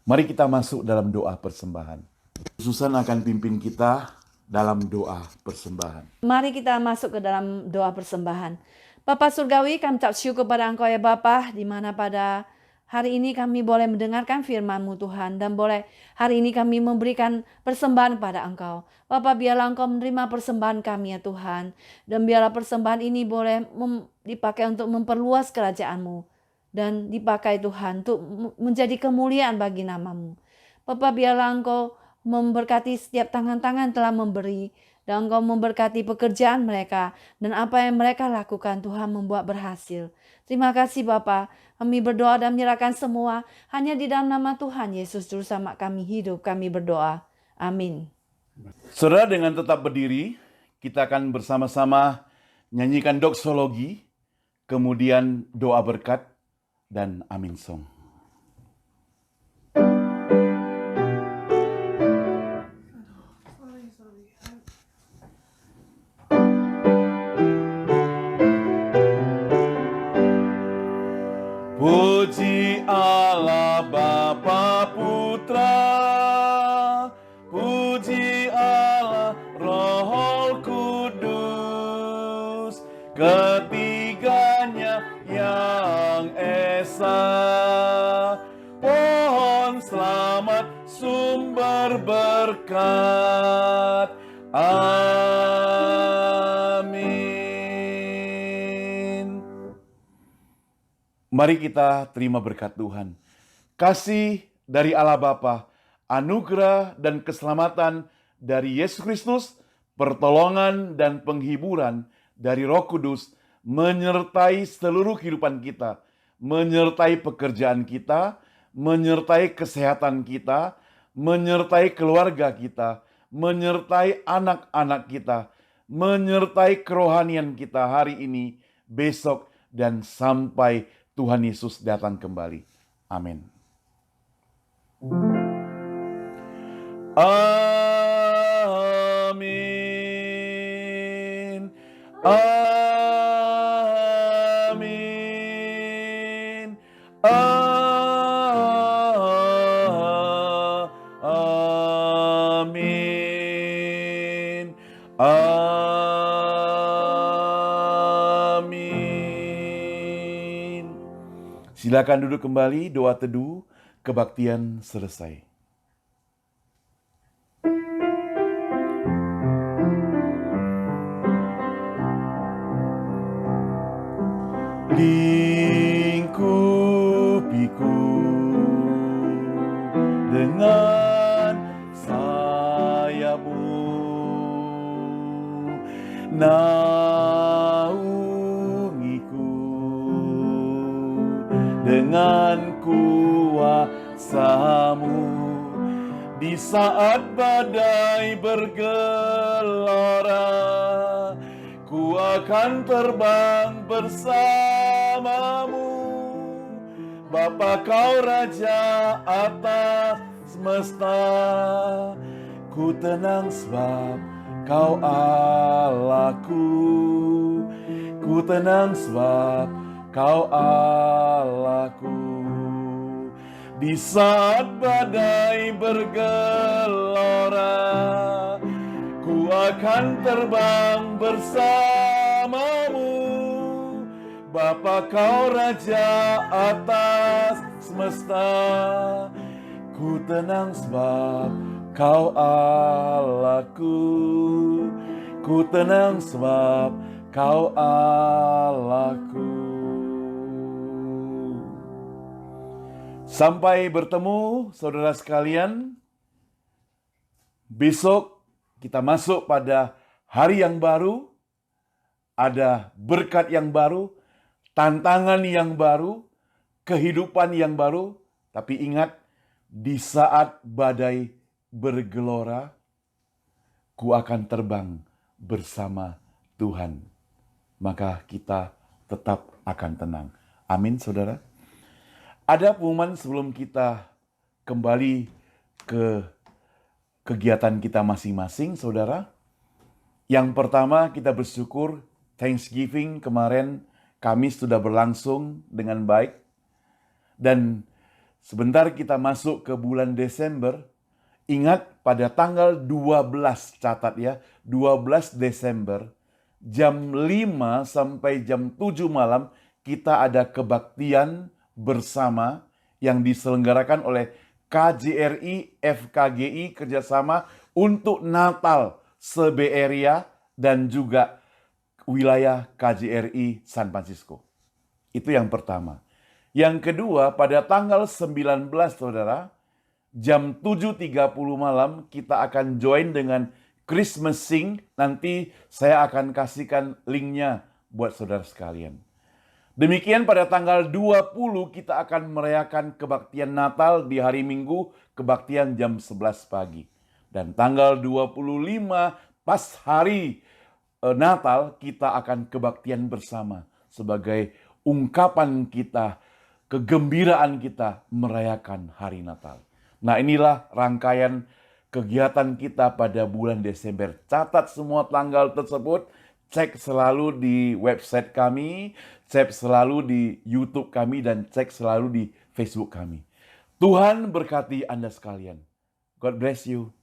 Mari kita masuk dalam doa persembahan. Susan akan pimpin kita dalam doa persembahan. Mari kita masuk ke dalam doa persembahan. Bapa Surgawi, kami ucap syukur pada Engkau ya Bapa, di mana pada hari ini kami boleh mendengarkan firman-Mu Tuhan, dan boleh hari ini kami memberikan persembahan kepada Engkau. Bapa, biarlah Engkau menerima persembahan kami ya Tuhan, dan biarlah persembahan ini boleh dipakai untuk memperluas kerajaan-Mu, dan dipakai Tuhan untuk menjadi kemuliaan bagi nama-Mu. Bapa, biarlah Engkau memberkati setiap tangan-tangan telah memberi, dan Engkau memberkati pekerjaan mereka, dan apa yang mereka lakukan Tuhan membuat berhasil. Terima kasih Bapa, kami berdoa dan menyerahkan semua hanya di dalam nama Tuhan Yesus Juru Selamat kami hidup, kami berdoa. Amin. Saudara, dengan tetap berdiri, kita akan bersama-sama nyanyikan doksologi, kemudian doa berkat, dan amin song. Puji Allah Bapa Putra, puji Allah Roh Kudus, ketiganya yang esa. Pohon selamat sumber berkat. Mari kita terima berkat Tuhan. Kasih dari Allah Bapa, anugerah dan keselamatan dari Yesus Kristus, pertolongan dan penghiburan dari Roh Kudus menyertai seluruh kehidupan kita, menyertai pekerjaan kita, menyertai kesehatan kita, menyertai keluarga kita, menyertai anak-anak kita, menyertai kerohanian kita hari ini, besok, dan sampai Tuhan Yesus datang kembali. Amin. Amin. Amin. Amin. Amin. Silakan duduk kembali, doa teduh, kebaktian selesai. Lingkupiku dengan sayapmu, naungiku dengan kuasamu, Di saat badai bergelora, ku akan terbang bersamamu. Bapa, kau Raja atas semesta, ku tenang sebab kau Allahku. Ku tenang sebab kau Allahku. Di saat badai bergelora, ku akan terbang bersamamu. Bapa, kau Raja atas semesta, ku tenang sebab kau Allahku. Ku tenang sebab kau Allahku. Sampai bertemu saudara sekalian. Besok kita masuk pada hari yang baru. Ada berkat yang baru, tantangan yang baru, kehidupan yang baru. Tapi ingat, di saat badai bergelora, ku akan terbang bersama Tuhan. Maka kita tetap akan tenang. Amin, saudara. Ada pengumuman sebelum kita kembali ke kegiatan kita masing-masing, saudara. Yang pertama, kita bersyukur Thanksgiving kemarin Kamis sudah berlangsung dengan baik. Dan sebentar kita masuk ke bulan Desember. Ingat pada tanggal 12, catat ya, 12 Desember, jam 5 sampai jam 7 malam, kita ada kebaktian bersama yang diselenggarakan oleh KJRI, FKGI kerjasama untuk Natal se-Bay-Area dan juga wilayah KJRI San Francisco. Itu yang pertama. Yang kedua, pada tanggal 19, saudara, jam 7.30 malam kita akan join dengan Christmas Sing. Nanti saya akan kasihkan linknya buat saudara sekalian. Demikian pada tanggal 20 kita akan merayakan kebaktian Natal di hari Minggu, kebaktian jam 11 pagi. Dan tanggal 25 pas hari Natal kita akan kebaktian bersama sebagai ungkapan kita, kegembiraan kita merayakan hari Natal. Nah, inilah rangkaian kegiatan kita pada bulan Desember. Catat semua tanggal tersebut, cek selalu di website kami, cek selalu di YouTube kami, dan cek selalu di Facebook kami. Tuhan berkati Anda sekalian. God bless you.